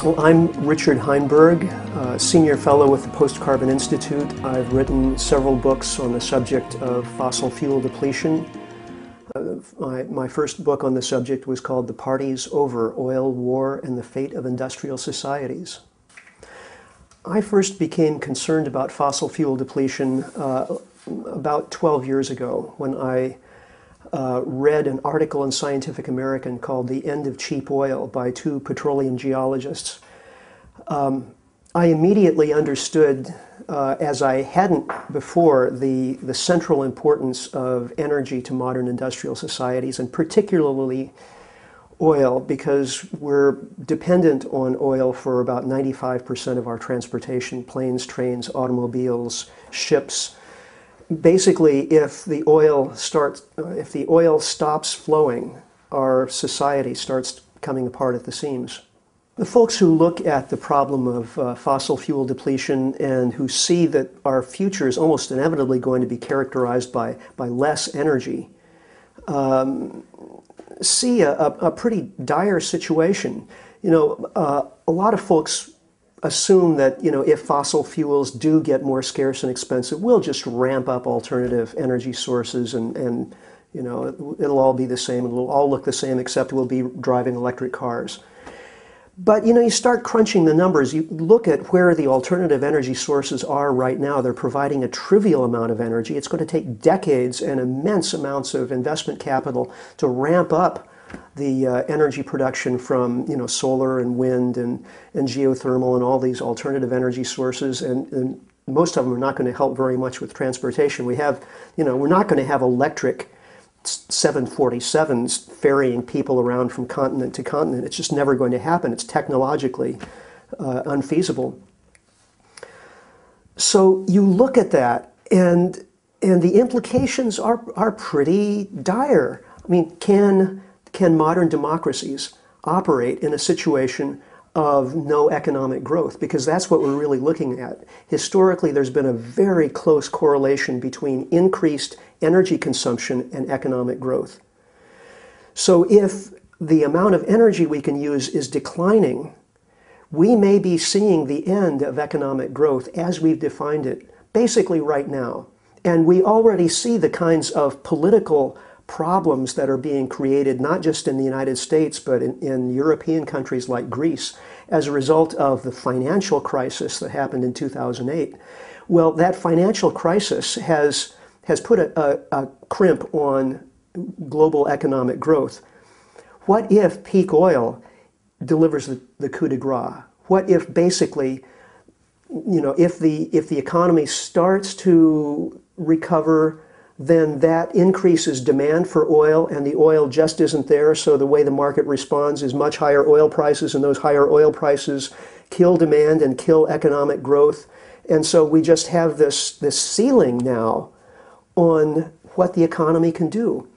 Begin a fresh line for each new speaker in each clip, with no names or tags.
Well, I'm Richard Heinberg, Senior Fellow with the Post-Carbon Institute. I've written several books on the subject of fossil fuel depletion. My first book on the subject was called The Party's Over: Oil, War, and the Fate of Industrial Societies. I first became concerned about fossil fuel depletion about 12 years ago when I read an article in Scientific American called The End of Cheap Oil by two petroleum geologists. I immediately understood, as I hadn't before, the central importance of energy to modern industrial societies, and particularly oil, because we're dependent on oil for about 95% of our transportation: planes, trains, automobiles, ships. Basically, if the oil stops flowing, our society starts coming apart at the seams. The folks who look at the problem of fossil fuel depletion and who see that our future is almost inevitably going to be characterized by less energy see a pretty dire situation. A lot of folks assume that, if fossil fuels do get more scarce and expensive, we'll just ramp up alternative energy sources and it'll all be the same. It'll all look the same, except we'll be driving electric cars. But, you start crunching the numbers. You look at where the alternative energy sources are right now. They're providing a trivial amount of energy. It's going to take decades and immense amounts of investment capital to ramp up the energy production from solar and wind and geothermal and all these alternative energy sources, and most of them are not going to help very much with transportation. We're not going to have electric 747s ferrying people around from continent to continent. It's just never going to happen. It's technologically unfeasible. So you look at that, and the implications are pretty dire. I mean, can modern democracies operate in a situation of no economic growth? Because that's what we're really looking at. Historically, there's been a very close correlation between increased energy consumption and economic growth. So if the amount of energy we can use is declining, we may be seeing the end of economic growth as we've defined it basically right now. And we already see the kinds of political problems that are being created, not just in the United States, but in European countries like Greece, as a result of the financial crisis that happened in 2008. Well, that financial crisis has put a crimp on global economic growth. What if peak oil delivers the coup de grace? What if basically, if the economy starts to recover, then that increases demand for oil, and the oil just isn't there, so the way the market responds is much higher oil prices, and those higher oil prices kill demand and kill economic growth. And so we just have this ceiling now on what the economy can do.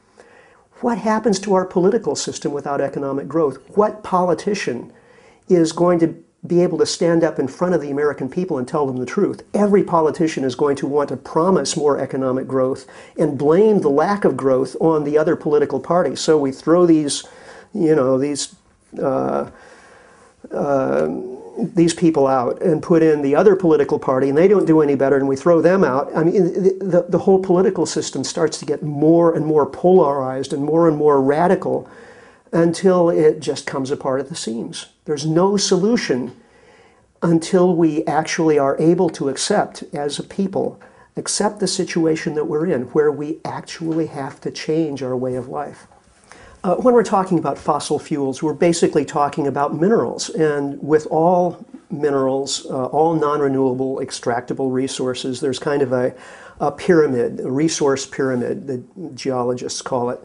What happens to our political system without economic growth? What politician is going to be able to stand up in front of the American people and tell them the truth? Every politician is going to want to promise more economic growth and blame the lack of growth on the other political parties. So we throw these people out and put in the other political party, and they don't do any better, and we throw them out. I mean, the whole political system starts to get more and more polarized and more radical until it just comes apart at the seams. There's no solution until we actually are able to accept, as a people, accept the situation that we're in, where we actually have to change our way of life. When we're talking about fossil fuels, we're basically talking about minerals. And with all minerals, all non-renewable extractable resources, there's kind of a pyramid, a resource pyramid, the geologists call it.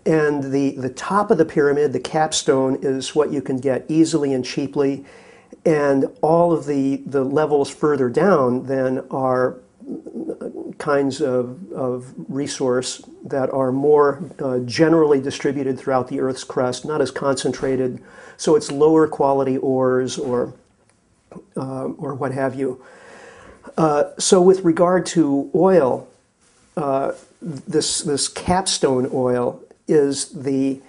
And the top of the pyramid, the capstone, is what you can get easily and cheaply. And all of the levels further down then are kinds of resource that are more generally distributed throughout the Earth's crust, not as concentrated. So it's lower quality ores or what have you. So with regard to oil, this capstone oil is the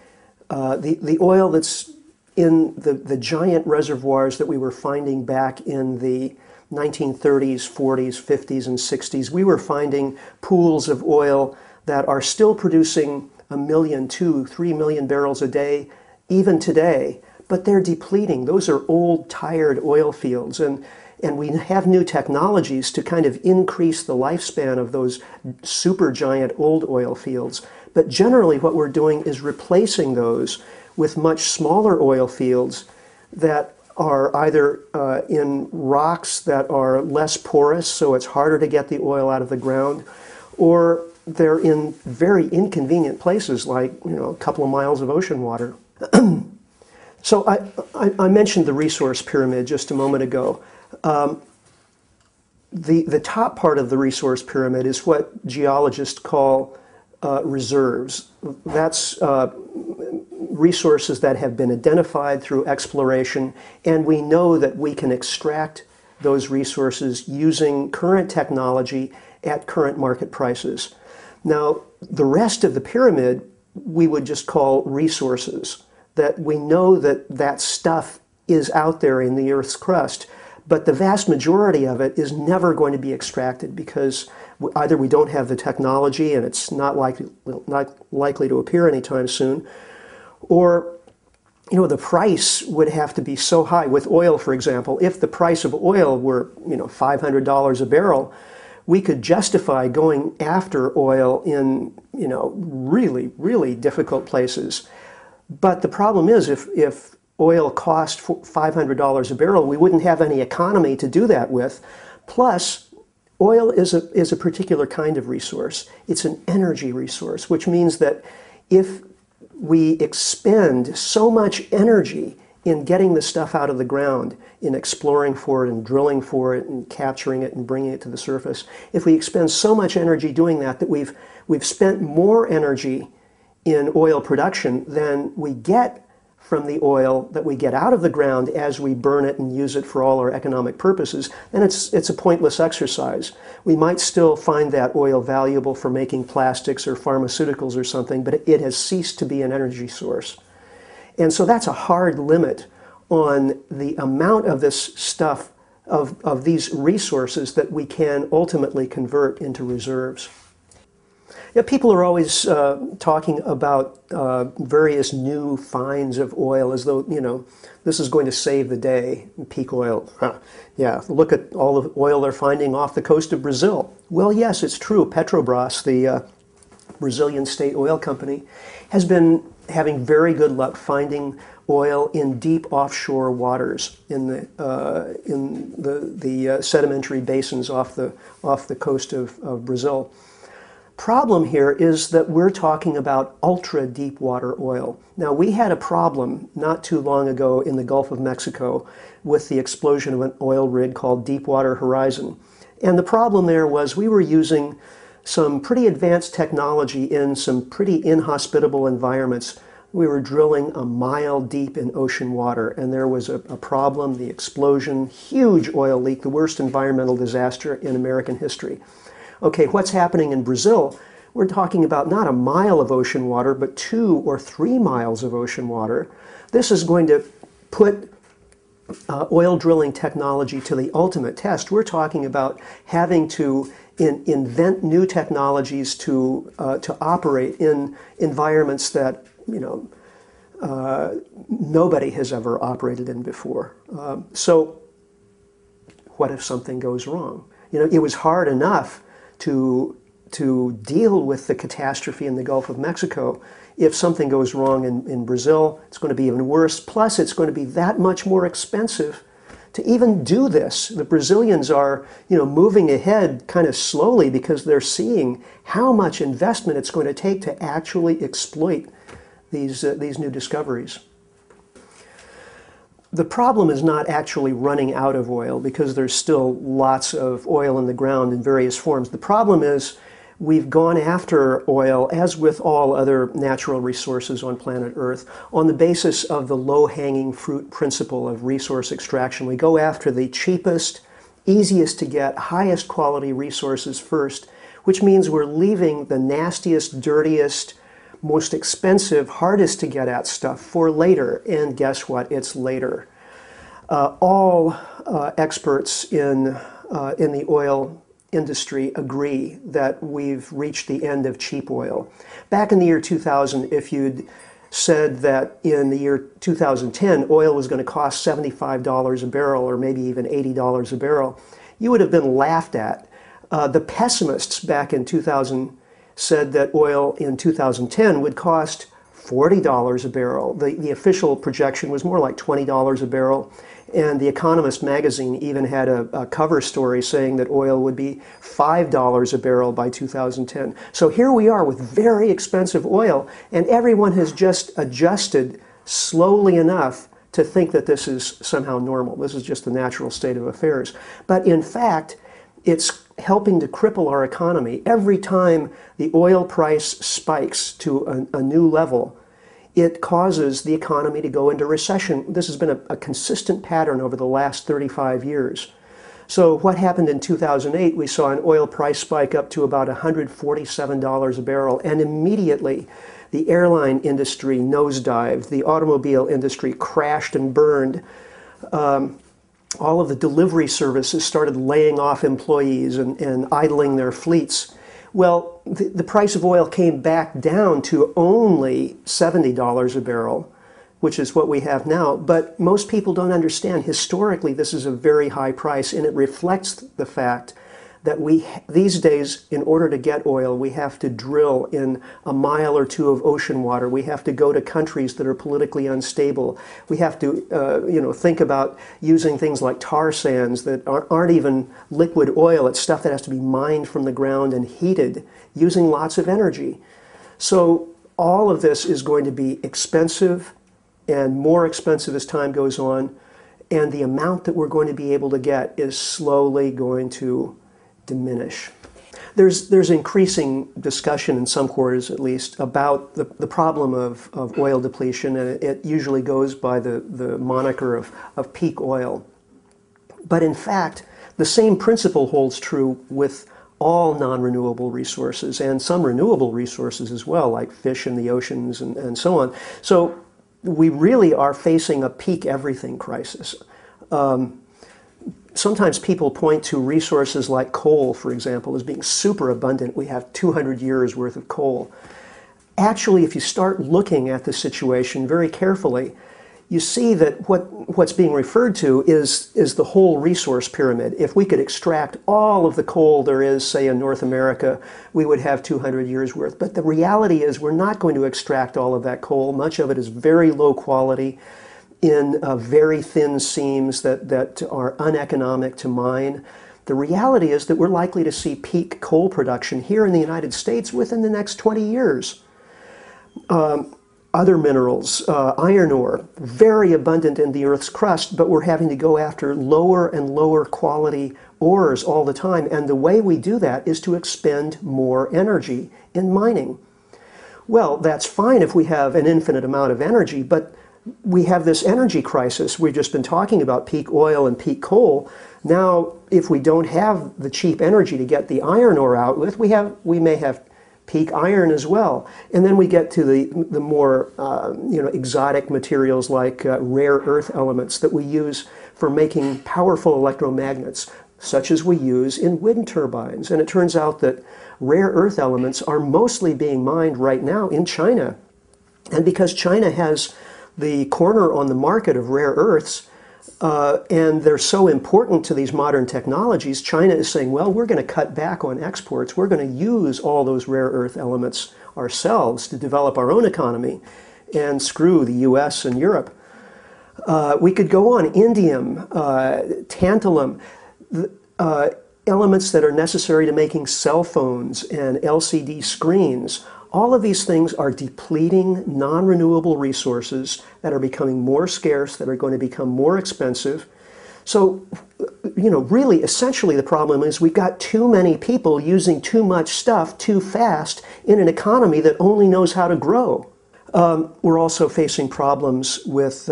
oil that's in the giant reservoirs that we were finding back in the 1930s, 40s, 50s, and 60s, we were finding pools of oil that are still producing 1 million, 2, 3 million barrels a day, even today, but they're depleting. Those are old, tired oil fields, and we have new technologies to kind of increase the lifespan of those supergiant old oil fields. But generally what we're doing is replacing those with much smaller oil fields that are either in rocks that are less porous, so it's harder to get the oil out of the ground, or they're in very inconvenient places like, you know, a couple of miles of ocean water. So I mentioned the resource pyramid just a moment ago. The top part of the resource pyramid is what geologists call reserves. That's resources that have been identified through exploration, and we know that we can extract those resources using current technology at current market prices. Now, the rest of the pyramid we would just call resources, that we know that that stuff is out there in the Earth's crust, but the vast majority of it is never going to be extracted because either we don't have the technology and it's not likely to appear anytime soon, or the price would have to be so high. With oil, for example, if the price of oil were $500 a barrel, we could justify going after oil in really, really difficult places. But the problem is, if oil cost $500 a barrel, we wouldn't have any economy to do that with. Plus, oil is a particular kind of resource. It's an energy resource, which means that if we expend so much energy in getting the stuff out of the ground, in exploring for it and drilling for it and capturing it and bringing it to the surface, if we expend so much energy doing that, that we've spent more energy in oil production than we get from the oil that we get out of the ground as we burn it and use it for all our economic purposes, then it's a pointless exercise. We might still find that oil valuable for making plastics or pharmaceuticals or something, but it has ceased to be an energy source. And so that's a hard limit on the amount of this stuff, of these resources that we can ultimately convert into reserves. People are always talking about various new finds of oil as though, this is going to save the day, peak oil. Yeah, look at all the oil they're finding off the coast of Brazil. Well, yes, it's true. Petrobras, the Brazilian state oil company, has been having very good luck finding oil in deep offshore waters in the sedimentary basins off the coast of Brazil. Problem here is that we're talking about ultra deep water oil. Now, we had a problem not too long ago in the Gulf of Mexico with the explosion of an oil rig called Deepwater Horizon. And the problem there was we were using some pretty advanced technology in some pretty inhospitable environments. We were drilling a mile deep in ocean water, and there was a problem, the explosion, huge oil leak, the worst environmental disaster in American history. Okay, what's happening in Brazil? We're talking about not a mile of ocean water, but 2 or 3 miles of ocean water. This is going to put oil drilling technology to the ultimate test. We're talking about having to invent new technologies to operate in environments that nobody has ever operated in before. So what if something goes wrong? It was hard enough to deal with the catastrophe in the Gulf of Mexico. If something goes wrong in Brazil, it's going to be even worse. Plus, it's going to be that much more expensive to even do this. The Brazilians are, moving ahead kind of slowly because they're seeing how much investment it's going to take to actually exploit these new discoveries. The problem is not actually running out of oil because there's still lots of oil in the ground in various forms. The problem is we've gone after oil, as with all other natural resources on planet Earth, on the basis of the low-hanging fruit principle of resource extraction. We go after the cheapest, easiest to get, highest quality resources first, which means we're leaving the nastiest, dirtiest, most expensive, hardest to get at stuff for later. And guess what? It's later. All experts in the oil industry agree that we've reached the end of cheap oil. Back in the year 2000, if you'd said that in the year 2010 oil was going to cost $75 a barrel or maybe even $80 a barrel, you would have been laughed at. The pessimists back in 2000 said that oil in 2010 would cost $40 a barrel. The official projection was more like $20 a barrel. And The Economist magazine even had a cover story saying that oil would be $5 a barrel by 2010. So here we are with very expensive oil, and everyone has just adjusted slowly enough to think that this is somehow normal. This is just the natural state of affairs. But in fact, it's helping to cripple our economy. Every time the oil price spikes to a new level, it causes the economy to go into recession. This has been a consistent pattern over the last 35 years. So what happened in 2008, we saw an oil price spike up to about $147 a barrel, and immediately the airline industry nosedived, the automobile industry crashed and burned. All of the delivery services started laying off employees and idling their fleets. Well, the price of oil came back down to only $70 a barrel, which is what we have now. But most people don't understand. Historically, this is a very high price, and it reflects the fact that these days, in order to get oil, we have to drill in a mile or two of ocean water. We have to go to countries that are politically unstable. We have to, think about using things like tar sands that aren't even liquid oil. It's stuff that has to be mined from the ground and heated, using lots of energy. So all of this is going to be expensive and more expensive as time goes on. And the amount that we're going to be able to get is slowly going to diminish. There's increasing discussion in some quarters, at least, about the problem of oil depletion, and it usually goes by the moniker of peak oil. But in fact, the same principle holds true with all non-renewable resources and some renewable resources as well, like fish in the oceans and so on. So we really are facing a peak everything crisis. Sometimes people point to resources like coal, for example, as being super abundant. We have 200 years worth of coal. Actually, if you start looking at the situation very carefully, you see that what's being referred to is the whole resource pyramid. If we could extract all of the coal there is, say, in North America, we would have 200 years worth. But the reality is we're not going to extract all of that coal. Much of it is very low quality, in very thin seams that are uneconomic to mine. The reality is that we're likely to see peak coal production here in the United States within the next 20 years. Other minerals, iron ore, very abundant in the Earth's crust, but we're having to go after lower and lower quality ores all the time. And the way we do that is to expend more energy in mining. Well, that's fine if we have an infinite amount of energy, but we have this energy crisis. We've just been talking about peak oil and peak coal. Now, if we don't have the cheap energy to get the iron ore out with, we may have peak iron as well. And then we get to the more exotic materials like rare earth elements that we use for making powerful electromagnets, such as we use in wind turbines. And it turns out that rare earth elements are mostly being mined right now in China. And because China has the corner on the market of rare earths, and they're so important to these modern technologies, China is saying, well, we're going to cut back on exports. We're going to use all those rare earth elements ourselves to develop our own economy and screw the US and Europe. We could go on. Indium, tantalum, elements that are necessary to making cell phones and LCD screens. All of these things are depleting non-renewable resources that are becoming more scarce, that are going to become more expensive. So, really, essentially the problem is we've got too many people using too much stuff too fast in an economy that only knows how to grow. We're also facing problems with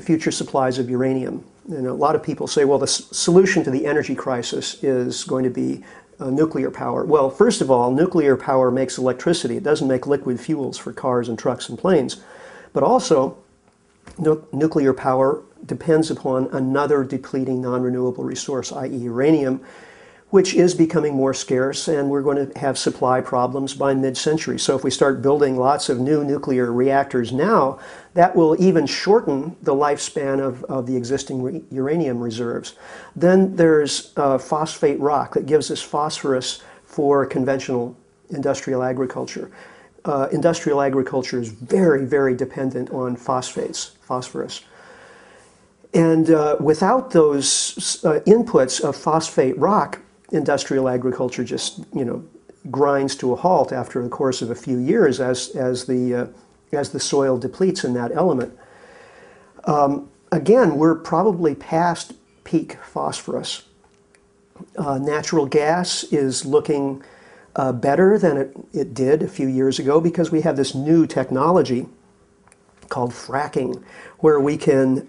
future supplies of uranium. A lot of people say, well, the solution to the energy crisis is going to be nuclear power? Well, first of all, nuclear power makes electricity. It doesn't make liquid fuels for cars and trucks and planes. But also, nuclear power depends upon another depleting non-renewable resource, i.e. uranium, which is becoming more scarce, and we're going to have supply problems by mid-century. So if we start building lots of new nuclear reactors now, that will even shorten the lifespan of the existing uranium reserves. Then there's phosphate rock that gives us phosphorus for conventional industrial agriculture. Industrial agriculture is very, very dependent on phosphorus. And without those inputs of phosphate rock, industrial agriculture just, grinds to a halt after the course of a few years as the soil depletes in that element. Again, we're probably past peak phosphorus. Natural gas is looking better than it did a few years ago because we have this new technology called fracking, where we can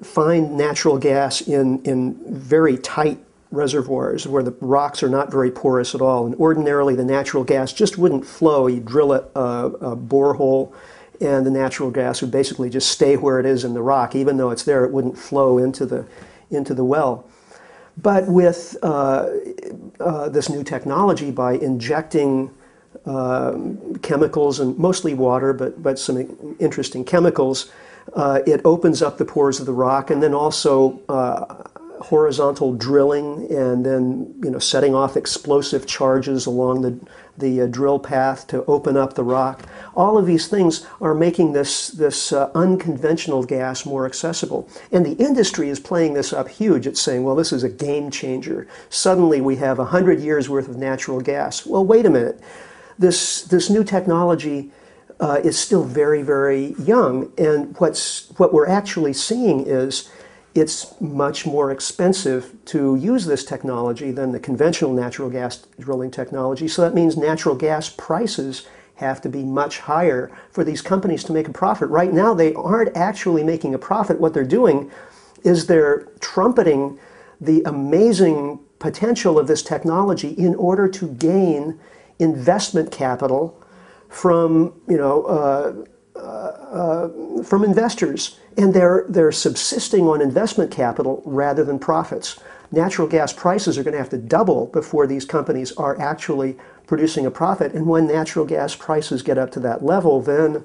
find natural gas in very tight reservoirs where the rocks are not very porous at all. And ordinarily the natural gas just wouldn't flow. You drill a borehole and the natural gas would basically just stay where it is in the rock. Even though it's there, it wouldn't flow into the well. But with this new technology, by injecting chemicals, and mostly water, but some interesting chemicals, it opens up the pores of the rock, and then also horizontal drilling, and then setting off explosive charges along the drill path to open up the rock. All of these things are making this unconventional gas more accessible. And the industry is playing this up huge. It's saying, well, this is a game changer. Suddenly we have 100 years worth of natural gas. Well, wait a minute. This new technology is still very, very young. And what we're actually seeing is it's much more expensive to use this technology than the conventional natural gas drilling technology. So that means natural gas prices have to be much higher for these companies to make a profit. Right now, they aren't actually making a profit. What they're doing is they're trumpeting the amazing potential of this technology in order to gain investment capital from, from investors. And they're subsisting on investment capital rather than profits. Natural gas prices are going to have to double before these companies are actually producing a profit. And when natural gas prices get up to that level, then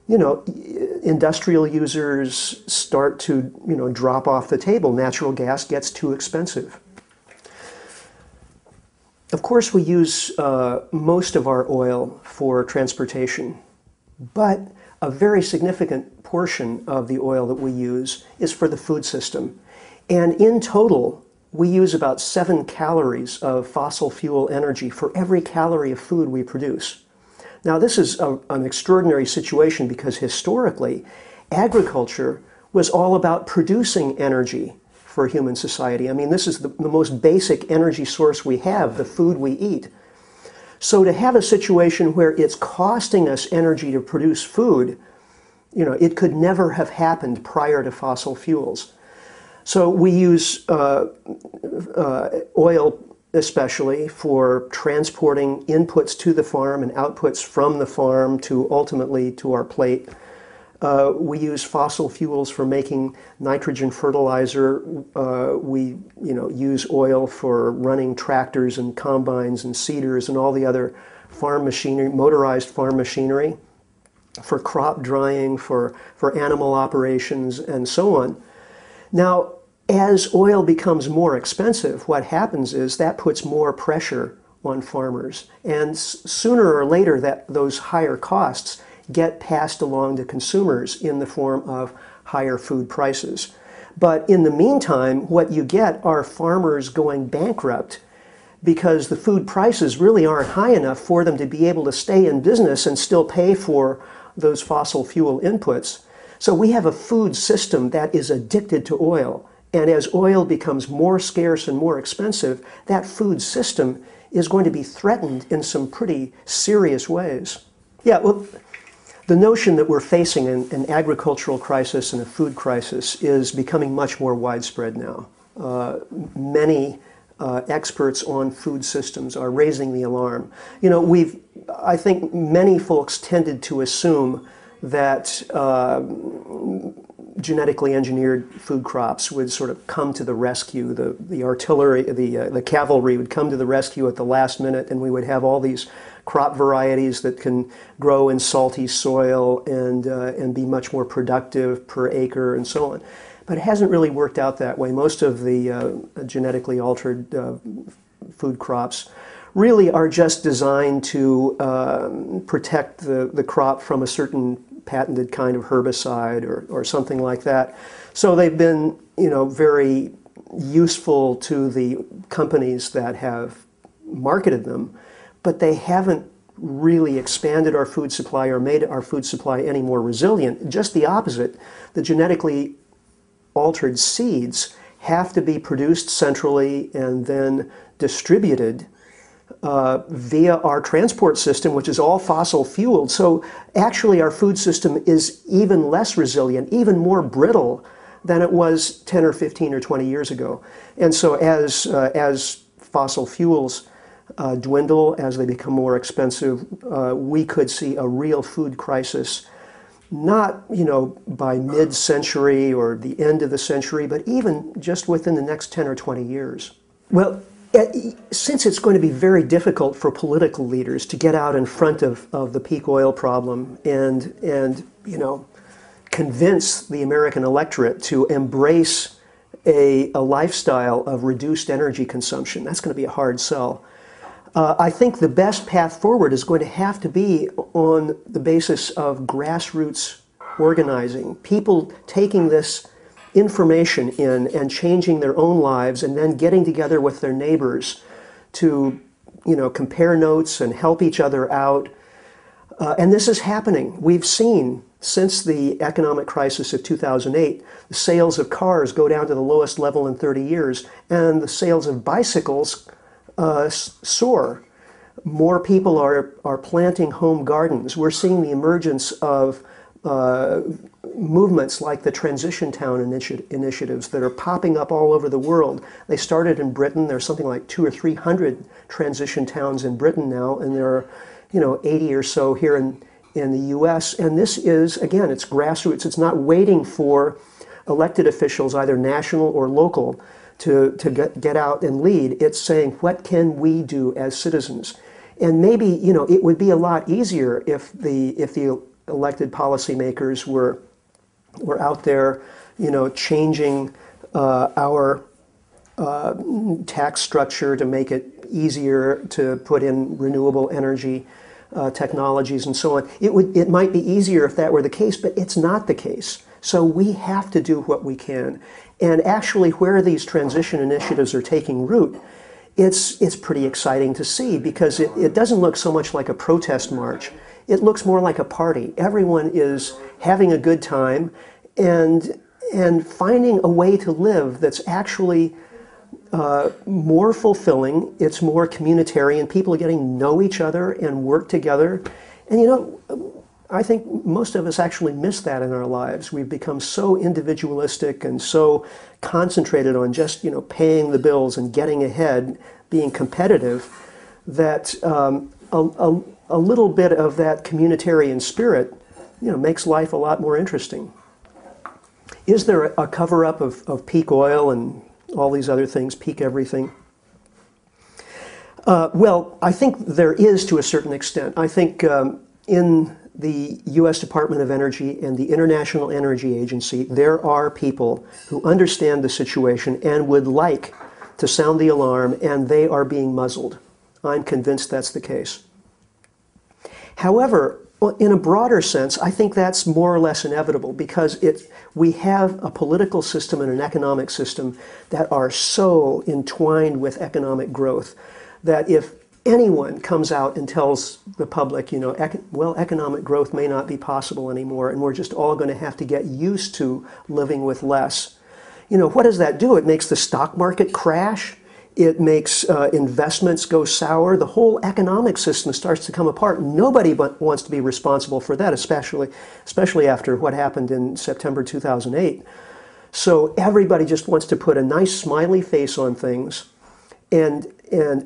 industrial users start to drop off the table. Natural gas gets too expensive. Of course, we use most of our oil for transportation, but a very significant portion of the oil that we use is for the food system. And in total, we use about 7 calories of fossil fuel energy for every calorie of food we produce. Now, this is an extraordinary situation because historically, agriculture was all about producing energy for human society. I mean, this is the most basic energy source we have, the food we eat. So to have a situation where it's costing us energy to produce food, it could never have happened prior to fossil fuels. So we use oil especially for transporting inputs to the farm and outputs from the farm to ultimately to our plate. We use fossil fuels for making nitrogen fertilizer. We use oil for running tractors and combines and seeders and all the other farm machinery, motorized farm machinery, for crop drying, for animal operations, and so on. Now, as oil becomes more expensive, what happens is that puts more pressure on farmers. And sooner or later, those higher costs get passed along to consumers in the form of higher food prices. But in the meantime, what you get are farmers going bankrupt because the food prices really aren't high enough for them to be able to stay in business and still pay for those fossil fuel inputs. So we have a food system that is addicted to oil. And as oil becomes more scarce and more expensive, that food system is going to be threatened in some pretty serious ways. Yeah, well, the notion that we're facing an agricultural crisis and a food crisis is becoming much more widespread now. Many experts on food systems are raising the alarm. You know, I think many folks tended to assume that genetically engineered food crops would sort of come to the rescue. The artillery, the cavalry would come to the rescue at the last minute, and we would have all these crop varieties that can grow in salty soil and be much more productive per acre and so on. But it hasn't really worked out that way. Most of the genetically altered food crops really are just designed to protect the crop from a certain patented kind of herbicide or something like that. So they've been, you know, very useful to the companies that have marketed them, but they haven't really expanded our food supply or made our food supply any more resilient. Just the opposite. The genetically altered seeds have to be produced centrally and then distributed via our transport system, which is all fossil fueled. So actually our food system is even less resilient, even more brittle than it was 10 or 15 or 20 years ago. And so as fossil fuels dwindle, as they become more expensive, we could see a real food crisis, not, you know, by mid-century or the end of the century, but even just within the next 10 or 20 years. Well, since it's going to be very difficult for political leaders to get out in front of the peak oil problem and you know, convince the American electorate to embrace a lifestyle of reduced energy consumption, that's going to be a hard sell. I think the best path forward is going to have to be on the basis of grassroots organizing, people taking this information in and changing their own lives and then getting together with their neighbors to, you know, compare notes and help each other out. And this is happening. We've seen since the economic crisis of 2008, the sales of cars go down to the lowest level in 30 years, and the sales of bicycles soar. More people are planting home gardens. We're seeing the emergence of movements like the Transition Town initiatives that are popping up all over the world. They started in Britain. There's something like 200 or 300 transition towns in Britain now, and there are, you know, 80 or so here in the U.S. And this is, again, it's grassroots. It's not waiting for elected officials, either national or local, to get out and lead. It's saying, what can we do as citizens? And maybe, you know, it would be a lot easier if the elected policymakers were out there, you know, changing our tax structure to make it easier to put in renewable energy technologies and so on. It might be easier if that were the case, but it's not the case. So we have to do what we can. And actually, where these transition initiatives are taking root, it's pretty exciting to see, because it doesn't look so much like a protest march. It looks more like a party. Everyone is having a good time and finding a way to live that's actually more fulfilling. It's more communitarian. People are getting to know each other and work together. And you know, I think most of us actually miss that in our lives. We've become so individualistic and so concentrated on just, you know, paying the bills and getting ahead, being competitive, that a little bit of that communitarian spirit, you know, makes life a lot more interesting. Is there a cover-up of peak oil and all these other things, peak everything? Well, I think there is, to a certain extent. I think in the U.S. Department of Energy and the International Energy Agency, there are people who understand the situation and would like to sound the alarm, and they are being muzzled. I'm convinced that's the case. However, in a broader sense, I think that's more or less inevitable, because we have a political system and an economic system that are so entwined with economic growth that if anyone comes out and tells the public, you know, well, economic growth may not be possible anymore, and we're just all going to have to get used to living with less, you know, what does that do? It makes the stock market crash. It makes investments go sour. The whole economic system starts to come apart. Nobody wants to be responsible for that, especially after what happened in September 2008. So everybody just wants to put a nice smiley face on things and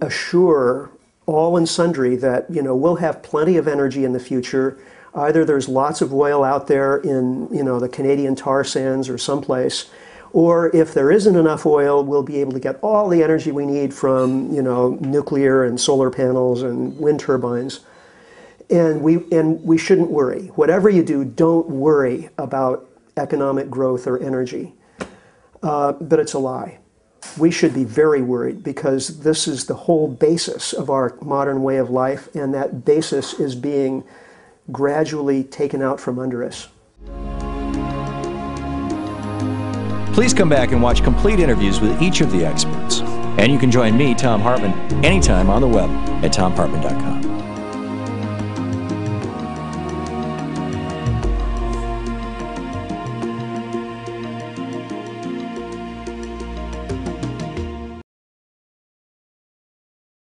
assure all and sundry that, you know, we'll have plenty of energy in the future. Either there's lots of oil out there in, you know, the Canadian tar sands or someplace, or if there isn't enough oil, we'll be able to get all the energy we need from, you know, nuclear and solar panels and wind turbines. And we shouldn't worry. Whatever you do, don't worry about economic growth or energy. But it's a lie. We should be very worried, because this is the whole basis of our modern way of life, and that basis is being gradually taken out from under us.
Please come back and watch complete interviews with each of the experts. And you can join me, Thom Hartmann, anytime on the web at thomhartmann.com.